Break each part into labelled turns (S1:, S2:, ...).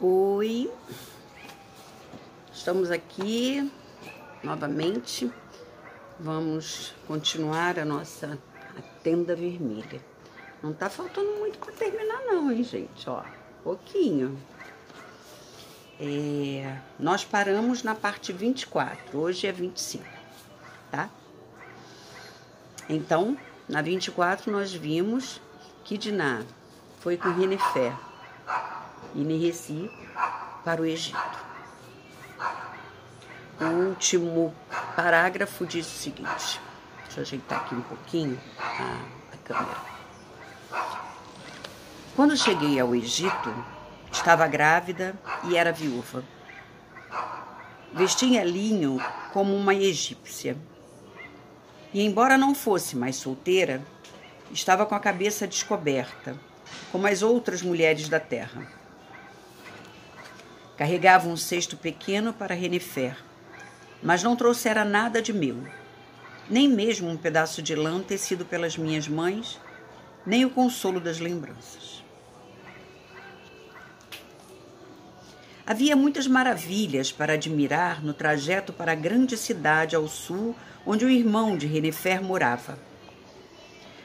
S1: Oi, estamos aqui novamente. Vamos continuar a tenda vermelha. Não tá faltando muito para terminar não, hein, gente? Ó, pouquinho. Nós paramos na parte 24, hoje é 25, tá? Então, na 24 nós vimos que Diná foi com Renefer e Nereci para o Egito. O último parágrafo diz o seguinte, deixa eu ajeitar aqui um pouquinho a câmera. Quando cheguei ao Egito, estava grávida e era viúva. Vestia linho como uma egípcia. E embora não fosse mais solteira, estava com a cabeça descoberta, como as outras mulheres da terra. Carregava um cesto pequeno para Renefer, mas não trouxera nada de meu, nem mesmo um pedaço de lã tecido pelas minhas mães, nem o consolo das lembranças. Havia muitas maravilhas para admirar no trajeto para a grande cidade ao sul, onde o irmão de Renefer morava.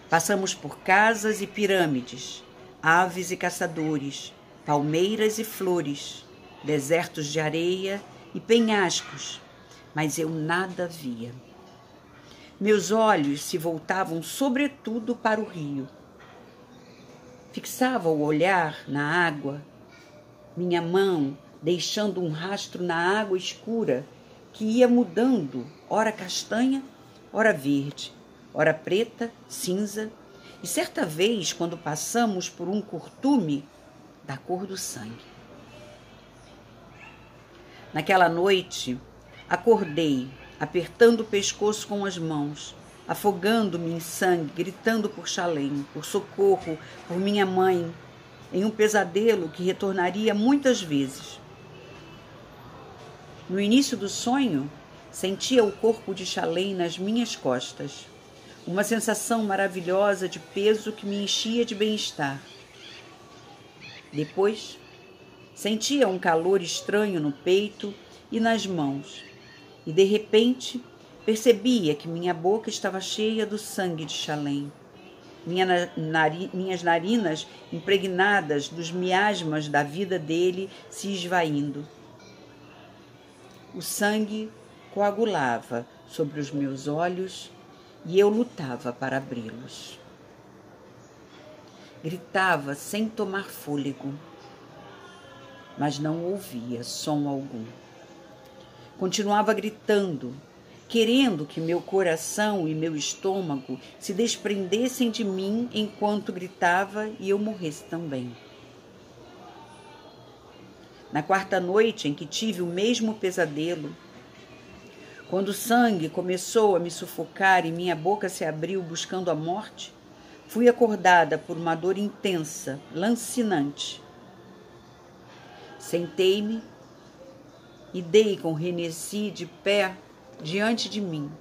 S1: Passamos por casas e pirâmides, aves e caçadores, palmeiras e flores, desertos de areia e penhascos, mas eu nada via. Meus olhos se voltavam sobretudo para o rio. Fixava o olhar na água, minha mão deixando um rastro na água escura que ia mudando, ora castanha, ora verde, ora preta, cinza, e certa vez, quando passamos por um curtume, da cor do sangue. Naquela noite, acordei, apertando o pescoço com as mãos, afogando-me em sangue, gritando por Chalém, por socorro, por minha mãe, em um pesadelo que retornaria muitas vezes. No início do sonho, sentia o corpo de Chalém nas minhas costas, uma sensação maravilhosa de peso que me enchia de bem-estar. Depois, sentia um calor estranho no peito e nas mãos, e de repente percebia que minha boca estava cheia do sangue de Chalém, minhas narinas impregnadas dos miasmas da vida dele se esvaindo. O sangue coagulava sobre os meus olhos e eu lutava para abri-los. Gritava sem tomar fôlego, mas não ouvia som algum. Continuava gritando, querendo que meu coração e meu estômago se desprendessem de mim enquanto gritava e eu morresse também. Na quarta noite em que tive o mesmo pesadelo, quando o sangue começou a me sufocar e minha boca se abriu buscando a morte, fui acordada por uma dor intensa, lancinante. Sentei-me e dei com Renessi de pé diante de mim.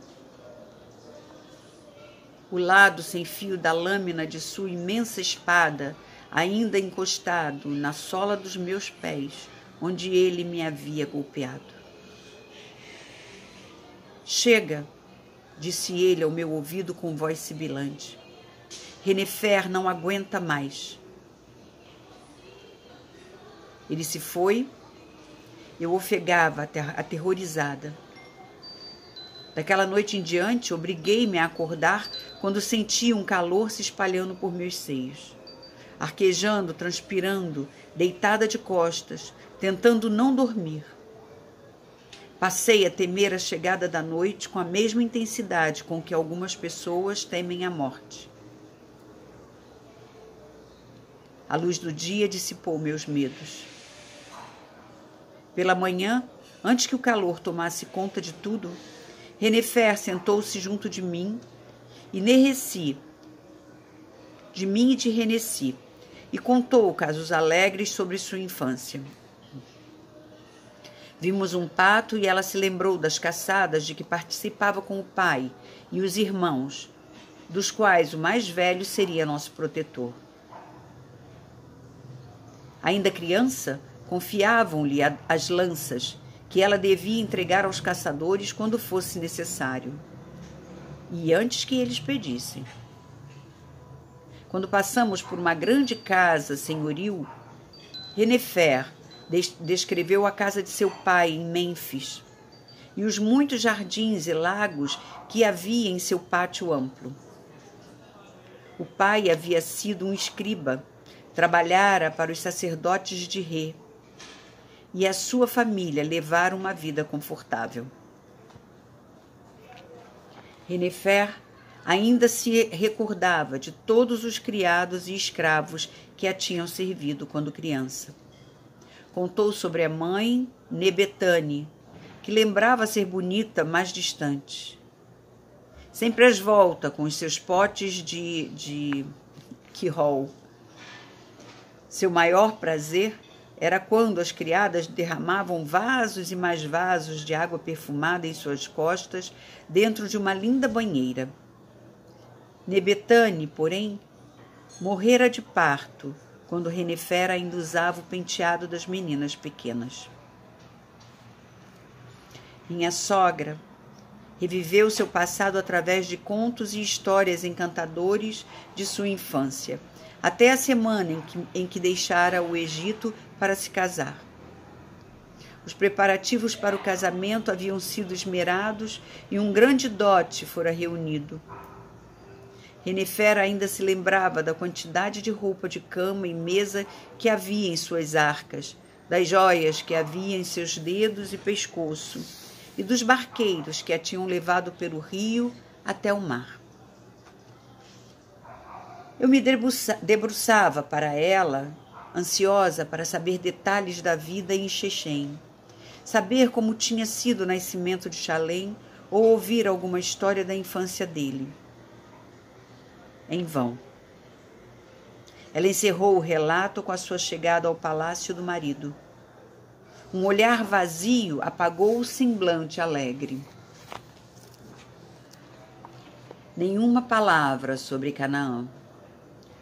S1: O lado sem fio da lâmina de sua imensa espada ainda encostado na sola dos meus pés, onde ele me havia golpeado. Chega, disse ele ao meu ouvido com voz sibilante. Renefer não aguenta mais. Ele se foi, eu ofegava aterrorizada. Daquela noite em diante, obriguei-me a acordar quando senti um calor se espalhando por meus seios. Arquejando, transpirando, deitada de costas, tentando não dormir. Passei a temer a chegada da noite com a mesma intensidade com que algumas pessoas temem a morte. A luz do dia dissipou meus medos. Pela manhã, antes que o calor tomasse conta de tudo, Renefer sentou-se junto de mim e Nereci, de mim e de Renessi, e contou casos alegres sobre sua infância. Vimos um pato e ela se lembrou das caçadas de que participava com o pai e os irmãos, dos quais o mais velho seria nosso protetor. Ainda criança, confiavam-lhe as lanças, que ela devia entregar aos caçadores quando fosse necessário, e antes que eles pedissem. Quando passamos por uma grande casa senhoril, Renefer descreveu a casa de seu pai em Mênfis e os muitos jardins e lagos que havia em seu pátio amplo. O pai havia sido um escriba, trabalhara para os sacerdotes de Rê, e a sua família levara uma vida confortável. Renefer ainda se recordava de todos os criados e escravos que a tinham servido quando criança. Contou sobre a mãe, Nebetane, que lembrava ser bonita, mas distante. Sempre às voltas com os seus potes de quirol. Seu maior prazer era quando as criadas derramavam vasos e mais vasos de água perfumada em suas costas dentro de uma linda banheira. Nebetane, porém, morrera de parto quando Renefer ainda usava o penteado das meninas pequenas. Minha sogra reviveu seu passado através de contos e histórias encantadores de sua infância, até a semana em que deixara o Egito para se casar. Os preparativos para o casamento haviam sido esmerados e um grande dote fora reunido. Renefer ainda se lembrava da quantidade de roupa de cama e mesa que havia em suas arcas, das joias que havia em seus dedos e pescoço, e dos barqueiros que a tinham levado pelo rio até o mar. Eu me debruçava para ela, ansiosa para saber detalhes da vida em Chechém, saber como tinha sido o nascimento de Chalém ou ouvir alguma história da infância dele. Em vão. Ela encerrou o relato com a sua chegada ao palácio do marido. Um olhar vazio apagou o semblante alegre. Nenhuma palavra sobre Canaã,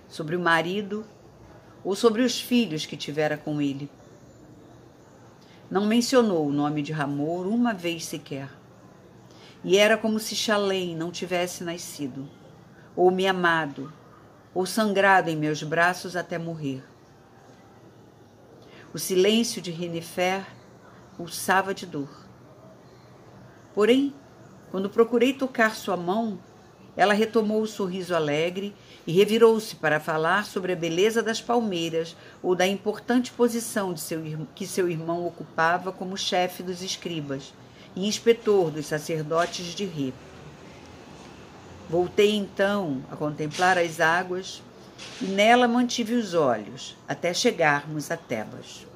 S1: sobre o marido ou sobre os filhos que tivera com ele. Não mencionou o nome de Ramor uma vez sequer. E era como se Chalém não tivesse nascido, ou me amado, ou sangrado em meus braços até morrer. O silêncio de Renefer pulsava de dor. Porém, quando procurei tocar sua mão, ela retomou o sorriso alegre e revirou-se para falar sobre a beleza das palmeiras ou da importante posição que seu irmão ocupava como chefe dos escribas e inspetor dos sacerdotes de Rê. Voltei então a contemplar as águas e nela mantive os olhos até chegarmos a Tebas.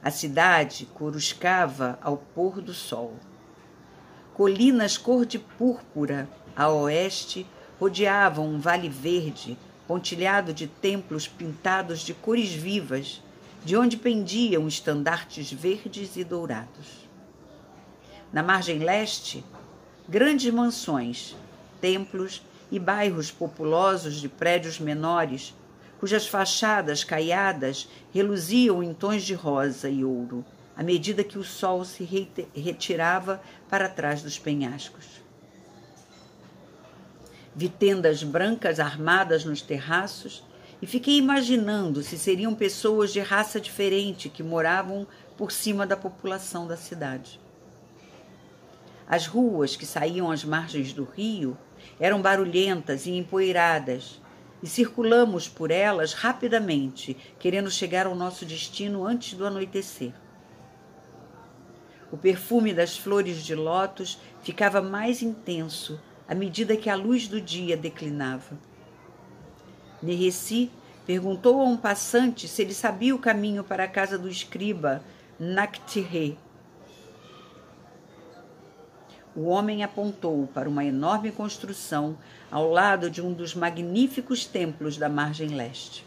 S1: A cidade coruscava ao pôr do sol. Colinas cor de púrpura a oeste rodeavam um vale verde, pontilhado de templos pintados de cores vivas, de onde pendiam estandartes verdes e dourados. Na margem leste, grandes mansões, templos e bairros populosos de prédios menores, cujas fachadas caiadas reluziam em tons de rosa e ouro, à medida que o sol se retirava para trás dos penhascos. Vi tendas brancas armadas nos terraços e fiquei imaginando se seriam pessoas de raça diferente que moravam por cima da população da cidade. As ruas que saíam às margens do rio eram barulhentas e empoeiradas, e circulamos por elas rapidamente, querendo chegar ao nosso destino antes do anoitecer. O perfume das flores de lótus ficava mais intenso à medida que a luz do dia declinava. Nereci perguntou a um passante se ele sabia o caminho para a casa do escriba Nactirê. O homem apontou para uma enorme construção ao lado de um dos magníficos templos da margem leste.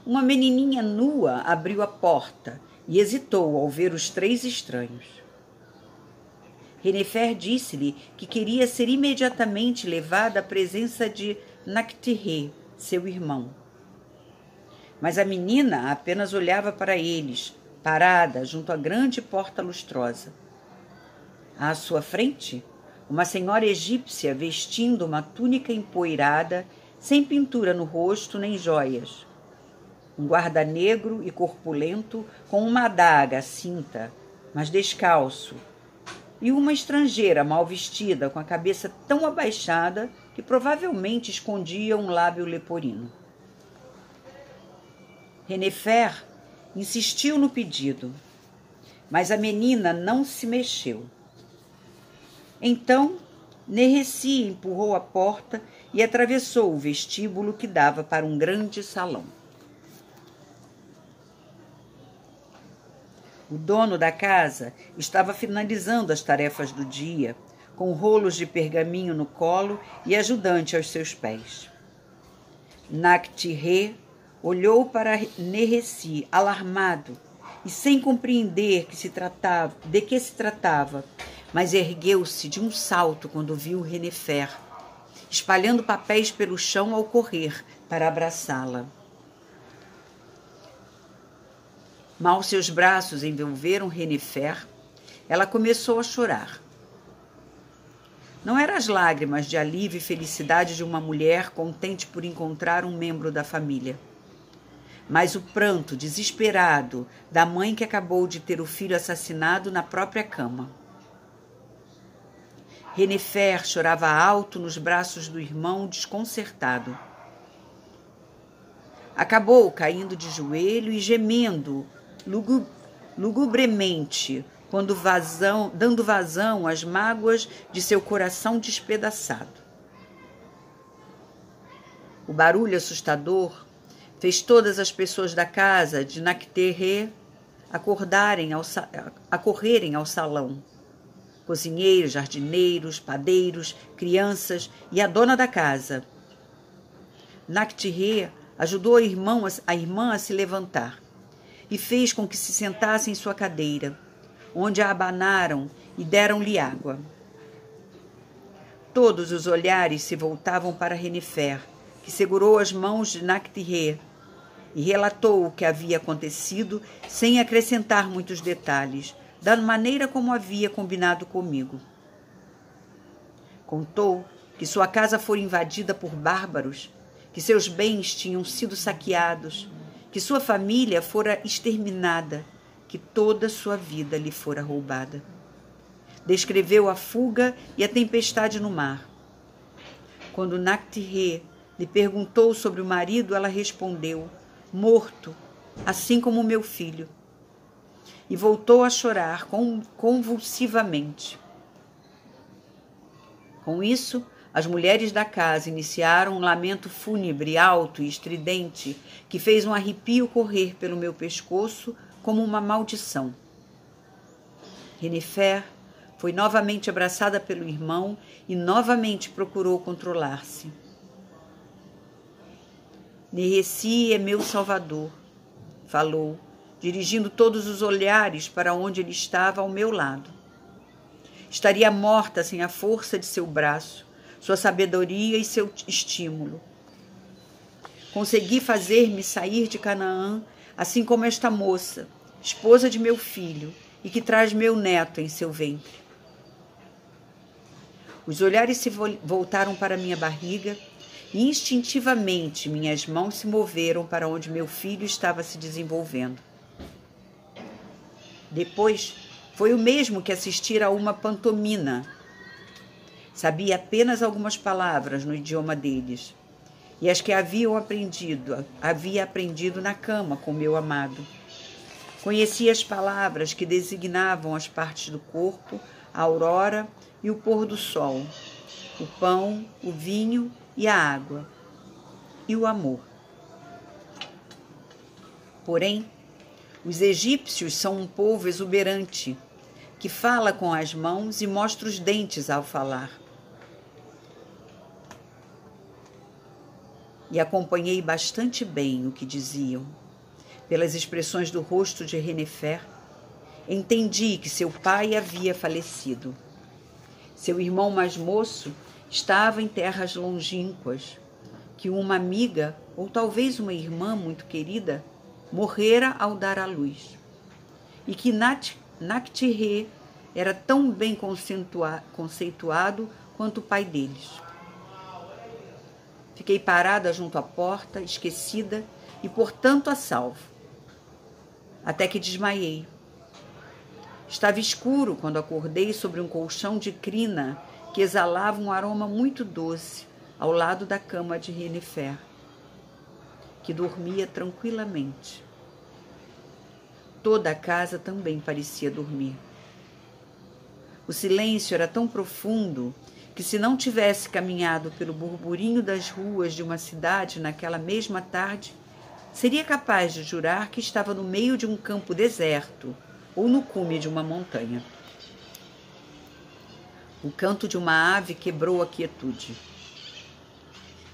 S1: Uma menininha nua abriu a porta e hesitou ao ver os três estranhos. Renefer disse-lhe que queria ser imediatamente levada à presença de Nactirê, seu irmão. Mas a menina apenas olhava para eles, parada junto à grande porta lustrosa. À sua frente, uma senhora egípcia vestindo uma túnica empoeirada, sem pintura no rosto nem joias. Um guarda negro e corpulento com uma adaga à cinta, mas descalço, e uma estrangeira mal vestida com a cabeça tão abaixada que provavelmente escondia um lábio leporino. Renefer insistiu no pedido, mas a menina não se mexeu. Então, Nereci empurrou a porta e atravessou o vestíbulo que dava para um grande salão. O dono da casa estava finalizando as tarefas do dia, com rolos de pergaminho no colo e ajudante aos seus pés. Nakhti olhou para Nereci, alarmado e sem compreender de que se tratava, mas ergueu-se de um salto quando viu Renefer, espalhando papéis pelo chão ao correr para abraçá-la. Mal seus braços envolveram Renefer, ela começou a chorar. Não eram as lágrimas de alívio e felicidade de uma mulher contente por encontrar um membro da família, mas o pranto desesperado da mãe que acabou de ter o filho assassinado na própria cama. Renefer chorava alto nos braços do irmão desconcertado. Acabou caindo de joelho e gemendo lugubremente, dando vazão às mágoas de seu coração despedaçado. O barulho assustador fez todas as pessoas da casa de Nakhti acorrerem ao salão. Cozinheiros, jardineiros, padeiros, crianças e a dona da casa. Nakhti ajudou a irmã a se levantar e fez com que se sentasse em sua cadeira, onde a abanaram e deram-lhe água. Todos os olhares se voltavam para Renefer, que segurou as mãos de Nakhti e relatou o que havia acontecido sem acrescentar muitos detalhes, da maneira como havia combinado comigo. Contou que sua casa fora invadida por bárbaros, que seus bens tinham sido saqueados, que sua família fora exterminada, que toda sua vida lhe fora roubada. Descreveu a fuga e a tempestade no mar. Quando Nakhti lhe perguntou sobre o marido, ela respondeu: morto, assim como meu filho. E voltou a chorar convulsivamente. Com isso, as mulheres da casa iniciaram um lamento fúnebre alto e estridente que fez um arrepio correr pelo meu pescoço como uma maldição. Renefer foi novamente abraçada pelo irmão e novamente procurou controlar-se. Nereci é meu salvador, falou, dirigindo todos os olhares para onde ele estava ao meu lado. Estaria morta sem a força de seu braço, sua sabedoria e seu estímulo. Consegui fazer-me sair de Canaã, assim como esta moça, esposa de meu filho, e que traz meu neto em seu ventre. Os olhares se voltaram para minha barriga, e instintivamente minhas mãos se moveram para onde meu filho estava se desenvolvendo. Depois, foi o mesmo que assistir a uma pantomima. Sabia apenas algumas palavras no idioma deles, e as que havia aprendido na cama com meu amado. Conhecia as palavras que designavam as partes do corpo, a aurora e o pôr do sol, o pão, o vinho e a água, e o amor. Porém, os egípcios são um povo exuberante, que fala com as mãos e mostra os dentes ao falar. E acompanhei bastante bem o que diziam. Pelas expressões do rosto de Renefer, entendi que seu pai havia falecido. Seu irmão mais moço estava em terras longínquas, que uma amiga, ou talvez uma irmã muito querida, morrera ao dar à luz, e que Nactirê era tão bem conceituado quanto o pai deles. Fiquei parada junto à porta, esquecida e, portanto, a salvo, até que desmaiei. Estava escuro quando acordei sobre um colchão de crina que exalava um aroma muito doce ao lado da cama de Yennefer, que dormia tranquilamente. Toda a casa também parecia dormir. O silêncio era tão profundo que, se não tivesse caminhado pelo burburinho das ruas de uma cidade naquela mesma tarde, seria capaz de jurar que estava no meio de um campo deserto ou no cume de uma montanha. O canto de uma ave quebrou a quietude.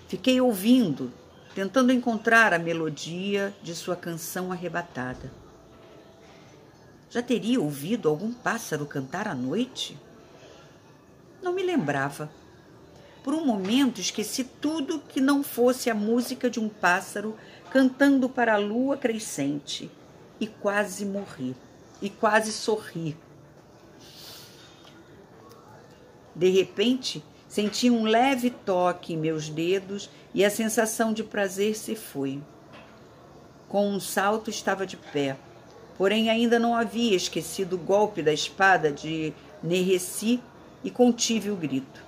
S1: Fiquei ouvindo, tentando encontrar a melodia de sua canção arrebatada. Já teria ouvido algum pássaro cantar à noite? Não me lembrava. Por um momento esqueci tudo que não fosse a música de um pássaro cantando para a lua crescente, e quase morri, e quase sorri. De repente, senti um leve toque em meus dedos e a sensação de prazer se foi. Com um salto estava de pé, porém ainda não havia esquecido o golpe da espada de Neressi e contive o grito.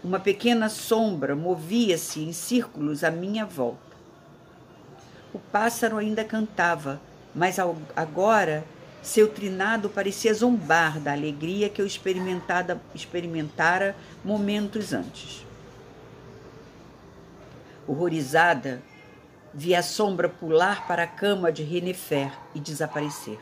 S1: Uma pequena sombra movia-se em círculos à minha volta. O pássaro ainda cantava, mas agora seu trinado parecia zombar da alegria que eu experimentara momentos antes. Horrorizada, vi a sombra pular para a cama de Yennefer e desaparecer.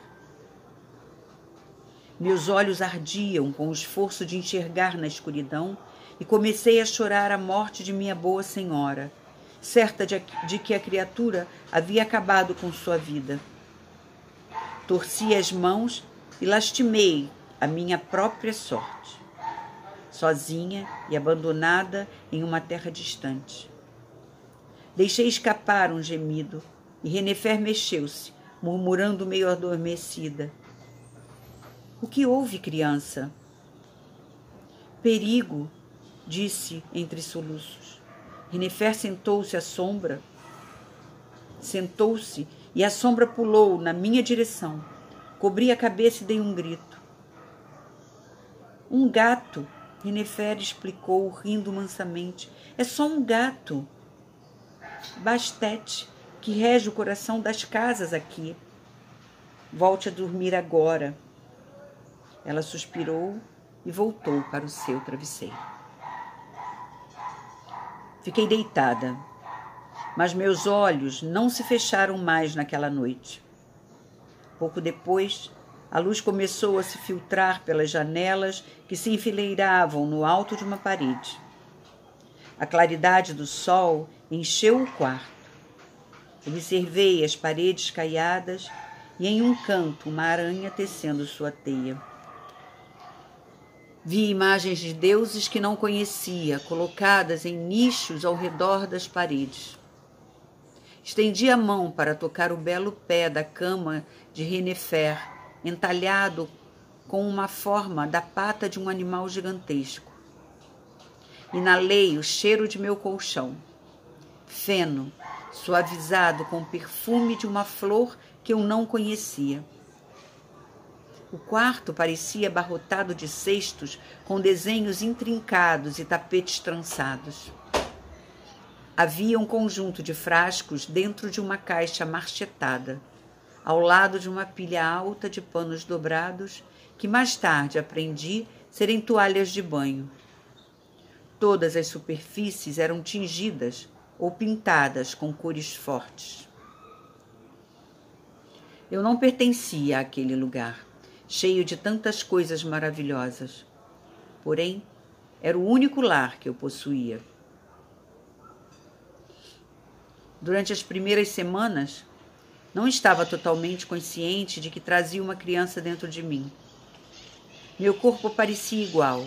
S1: Meus olhos ardiam com o esforço de enxergar na escuridão e comecei a chorar a morte de minha boa senhora, certa de que a criatura havia acabado com sua vida. Torci as mãos e lastimei a minha própria sorte, sozinha e abandonada em uma terra distante. Deixei escapar um gemido e Yennefer mexeu-se, murmurando meio adormecida. — O que houve, criança? — Perigo, disse entre soluços. Yennefer sentou-se e a sombra pulou na minha direção. Cobri a cabeça e dei um grito. — Um gato, Yennefer explicou, rindo mansamente. É só um gato. Bastet, que rege o coração das casas aqui. Volte a dormir agora. Ela suspirou e voltou para o seu travesseiro. Fiquei deitada, mas meus olhos não se fecharam mais naquela noite. Pouco depois, a luz começou a se filtrar pelas janelas que se enfileiravam no alto de uma parede. A claridade do sol encheu o quarto. Observei as paredes caiadas e, em um canto, uma aranha tecendo sua teia. Vi imagens de deuses que não conhecia, colocadas em nichos ao redor das paredes. Estendi a mão para tocar o belo pé da cama de Yennefer, entalhado com uma forma da pata de um animal gigantesco. Inalei o cheiro de meu colchão, feno, suavizado com o perfume de uma flor que eu não conhecia. O quarto parecia abarrotado de cestos com desenhos intrincados e tapetes trançados. Havia um conjunto de frascos dentro de uma caixa marchetada, ao lado de uma pilha alta de panos dobrados que mais tarde aprendi serem toalhas de banho. Todas as superfícies eram tingidas ou pintadas com cores fortes. Eu não pertencia àquele lugar, cheio de tantas coisas maravilhosas. Porém, era o único lar que eu possuía. Durante as primeiras semanas, não estava totalmente consciente de que trazia uma criança dentro de mim. Meu corpo parecia igual,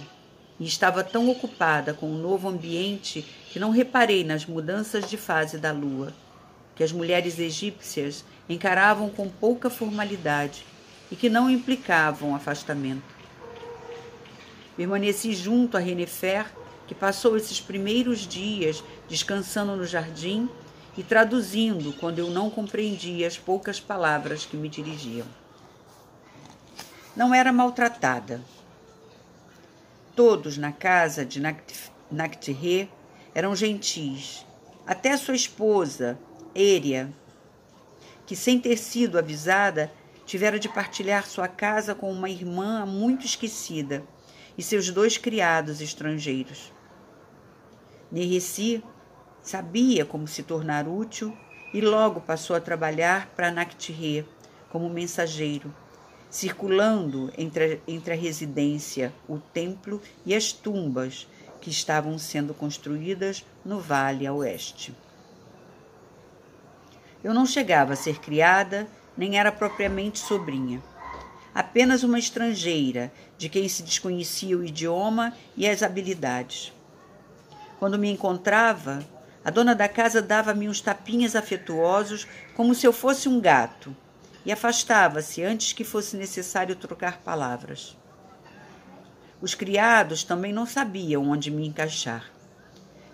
S1: e estava tão ocupada com o novo ambiente que não reparei nas mudanças de fase da lua, que as mulheres egípcias encaravam com pouca formalidade e que não implicavam afastamento. Permaneci junto a Renefer, que passou esses primeiros dias descansando no jardim e traduzindo quando eu não compreendia as poucas palavras que me dirigiam. Não era maltratada. Todos na casa de Nactihé eram gentis, até sua esposa, Éria, que, sem ter sido avisada, tivera de partilhar sua casa com uma irmã muito esquecida e seus 2 criados estrangeiros. Nereci sabia como se tornar útil e logo passou a trabalhar para Nactihé como mensageiro, circulando entre a residência, o templo e as tumbas que estavam sendo construídas no vale a oeste. Eu não chegava a ser criada, nem era propriamente sobrinha. Apenas uma estrangeira, de quem se desconhecia o idioma e as habilidades. Quando me encontrava, a dona da casa dava-me uns tapinhas afetuosos, como se eu fosse um gato, e afastava-se antes que fosse necessário trocar palavras. Os criados também não sabiam onde me encaixar.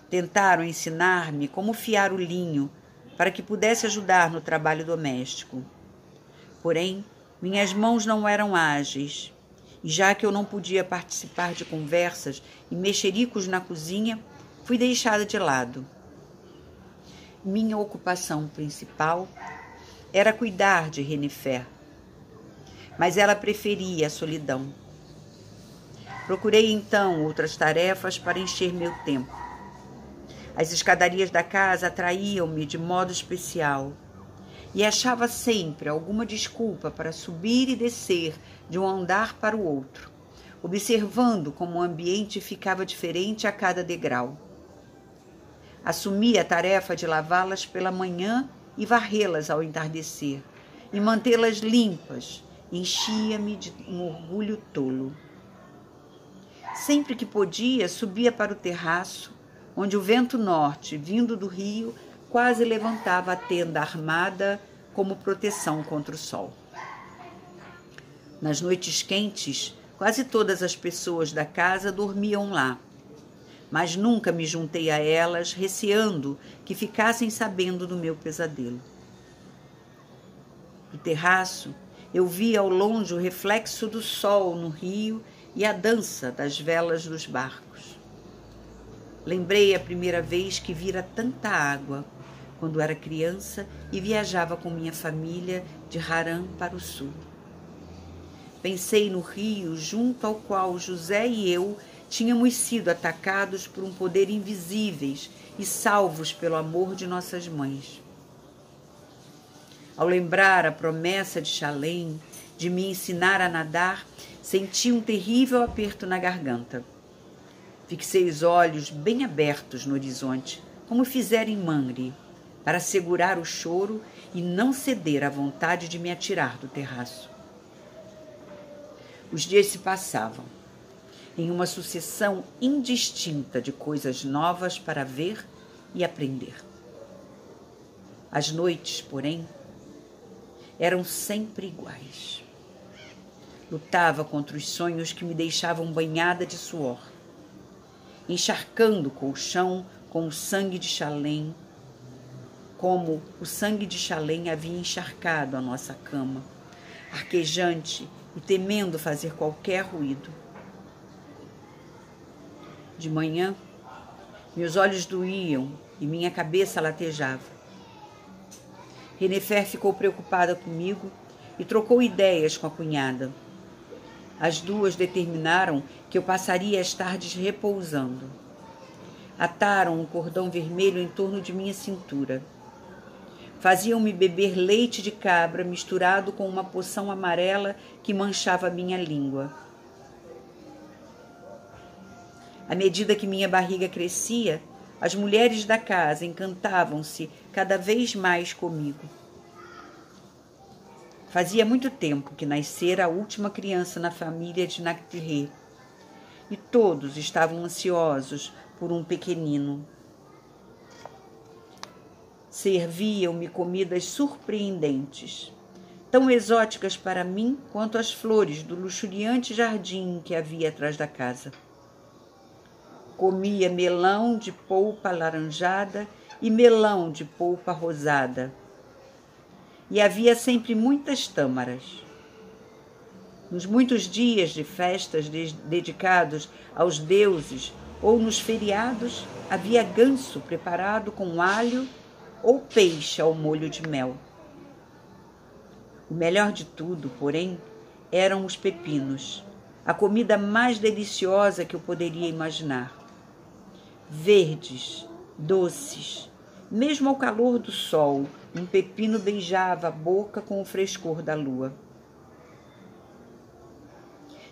S1: Tentaram ensinar-me como fiar o linho, para que pudesse ajudar no trabalho doméstico. Porém, minhas mãos não eram ágeis, e já que eu não podia participar de conversas e mexericos na cozinha, fui deixada de lado. Minha ocupação principal era cuidar de Renefer, mas ela preferia a solidão. Procurei então outras tarefas para encher meu tempo. As escadarias da casa atraíam-me de modo especial e achava sempre alguma desculpa para subir e descer de um andar para o outro, observando como o ambiente ficava diferente a cada degrau. Assumi a tarefa de lavá-las pela manhã e varrê-las ao entardecer, e mantê-las limpas enchia-me de um orgulho tolo. Sempre que podia, subia para o terraço, onde o vento norte, vindo do rio, quase levantava a tenda armada como proteção contra o sol. Nas noites quentes, quase todas as pessoas da casa dormiam lá, mas nunca me juntei a elas, receando que ficassem sabendo do meu pesadelo. Do terraço, eu via ao longe o reflexo do sol no rio e a dança das velas dos barcos. Lembrei a primeira vez que vira tanta água, quando era criança e viajava com minha família de Harã para o sul. Pensei no rio junto ao qual José e eu tínhamos sido atacados por um poder invisíveis e salvos pelo amor de nossas mães. Ao lembrar a promessa de Chalém de me ensinar a nadar, senti um terrível aperto na garganta. Fixei os olhos bem abertos no horizonte, como fizera em Mangre, para segurar o choro e não ceder à vontade de me atirar do terraço. Os dias se passavam, em uma sucessão indistinta de coisas novas para ver e aprender. As noites, porém, eram sempre iguais. Lutava contra os sonhos que me deixavam banhada de suor, encharcando o colchão com o sangue de Chalém, como o sangue de Chalém havia encharcado a nossa cama, arquejante e temendo fazer qualquer ruído. De manhã, meus olhos doíam e minha cabeça latejava. Renefer ficou preocupada comigo e trocou ideias com a cunhada. As duas determinaram que eu passaria as tardes repousando. Ataram um cordão vermelho em torno de minha cintura. Faziam-me beber leite de cabra misturado com uma poção amarela que manchava minha língua. À medida que minha barriga crescia, as mulheres da casa encantavam-se cada vez mais comigo. Fazia muito tempo que nascera a última criança na família de Nactihé, e todos estavam ansiosos por um pequenino. Serviam-me comidas surpreendentes, tão exóticas para mim quanto as flores do luxuriante jardim que havia atrás da casa. Comia melão de polpa alaranjada e melão de polpa rosada. E havia sempre muitas tâmaras. Nos muitos dias de festas dedicados aos deuses ou nos feriados, havia ganso preparado com alho ou peixe ao molho de mel. O melhor de tudo, porém, eram os pepinos, a comida mais deliciosa que eu poderia imaginar. Verdes, doces, mesmo ao calor do sol, um pepino beijava a boca com o frescor da lua.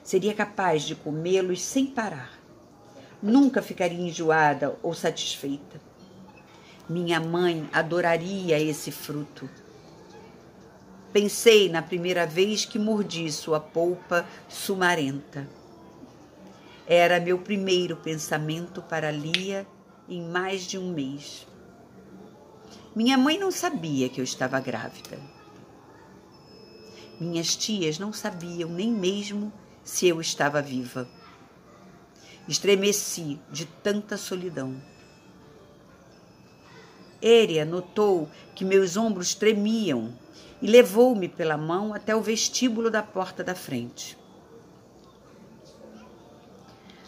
S1: Seria capaz de comê-los sem parar. Nunca ficaria enjoada ou satisfeita. Minha mãe adoraria esse fruto. Pensei na primeira vez que mordi sua polpa sumarenta. Era meu primeiro pensamento para Lia em mais de um mês. Minha mãe não sabia que eu estava grávida. Minhas tias não sabiam nem mesmo se eu estava viva. Estremeci de tanta solidão. Éria notou que meus ombros tremiam e levou-me pela mão até o vestíbulo da porta da frente.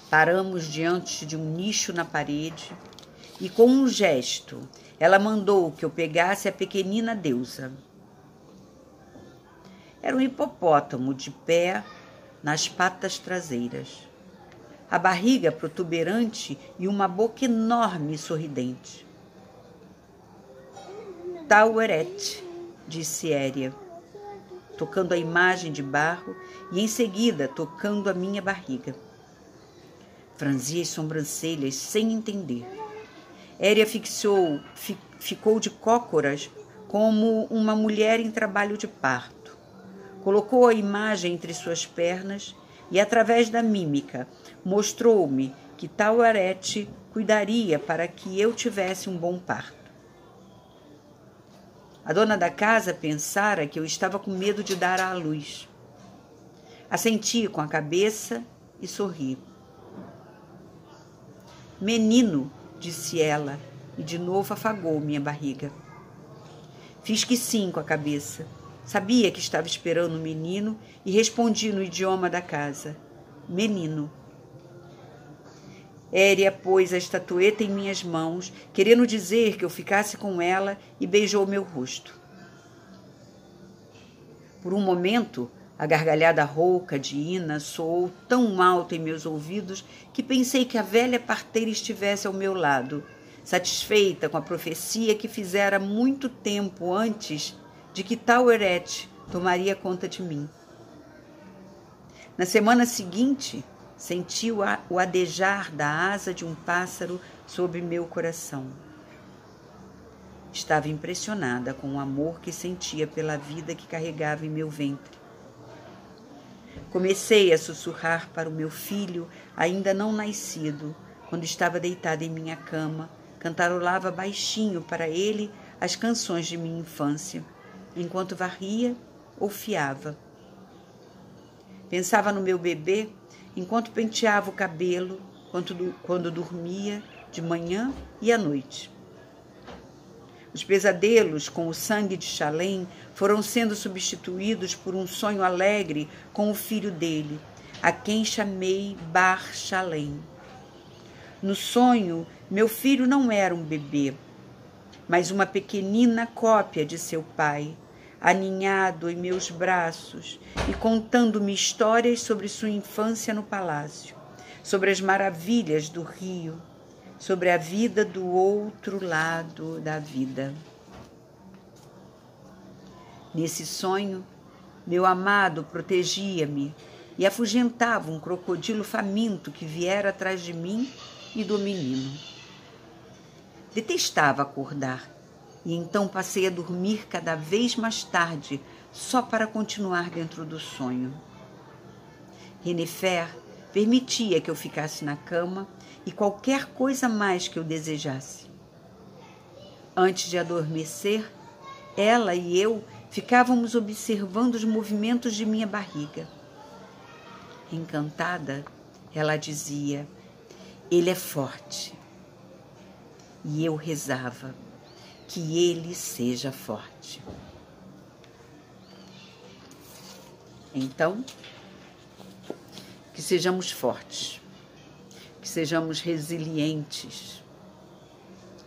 S1: Paramos diante de um nicho na parede e, com um gesto, ela mandou que eu pegasse a pequenina deusa. Era um hipopótamo de pé nas patas traseiras, a barriga protuberante e uma boca enorme e sorridente. Taweret, disse Éria, tocando a imagem de barro e em seguida tocando a minha barriga. Franzi as sobrancelhas sem entender. Éria ficou de cócoras como uma mulher em trabalho de parto. Colocou a imagem entre suas pernas e, através da mímica, mostrou-me que Taweret cuidaria para que eu tivesse um bom parto. A dona da casa pensara que eu estava com medo de dar à luz. Assenti com a cabeça e sorri. Menino, disse ela, e de novo afagou minha barriga. Fiz que sim com a cabeça. Sabia que estava esperando um menino e respondi no idioma da casa. Menino. Éria pôs a estatueta em minhas mãos, querendo dizer que eu ficasse com ela, e beijou meu rosto. Por um momento, a gargalhada rouca de Ina soou tão alto em meus ouvidos que pensei que a velha parteira estivesse ao meu lado, satisfeita com a profecia que fizera muito tempo antes de que Taweret tomaria conta de mim. Na semana seguinte, senti o adejar da asa de um pássaro sobre meu coração. Estava impressionada com o amor que sentia pela vida que carregava em meu ventre. Comecei a sussurrar para o meu filho, ainda não nascido, quando estava deitada em minha cama, cantarolava baixinho para ele as canções de minha infância, enquanto varria ou fiava. Pensava no meu bebê enquanto penteava o cabelo, quando dormia, de manhã e à noite. Os pesadelos com o sangue de Shalem foram sendo substituídos por um sonho alegre com o filho dele, a quem chamei Bar Shalem. No sonho, meu filho não era um bebê, mas uma pequenina cópia de seu pai, aninhado em meus braços e contando-me histórias sobre sua infância no palácio, sobre as maravilhas do rio, sobre a vida do outro lado da vida. Nesse sonho, meu amado protegia-me e afugentava um crocodilo faminto que viera atrás de mim e do menino. Detestava acordar, e então passei a dormir cada vez mais tarde, só para continuar dentro do sonho. Yennefer permitia que eu ficasse na cama e qualquer coisa mais que eu desejasse. Antes de adormecer, ela e eu ficávamos observando os movimentos de minha barriga. Encantada, ela dizia: "Ele é forte." E eu rezava: "Que ele seja forte." Então, que sejamos fortes, que sejamos resilientes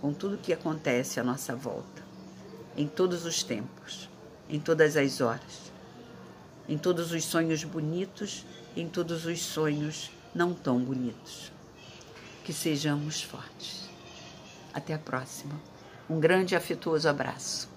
S1: com tudo que acontece à nossa volta, em todos os tempos, em todas as horas, em todos os sonhos bonitos, em todos os sonhos não tão bonitos. Que sejamos fortes. Até a próxima. Um grande e afetuoso abraço.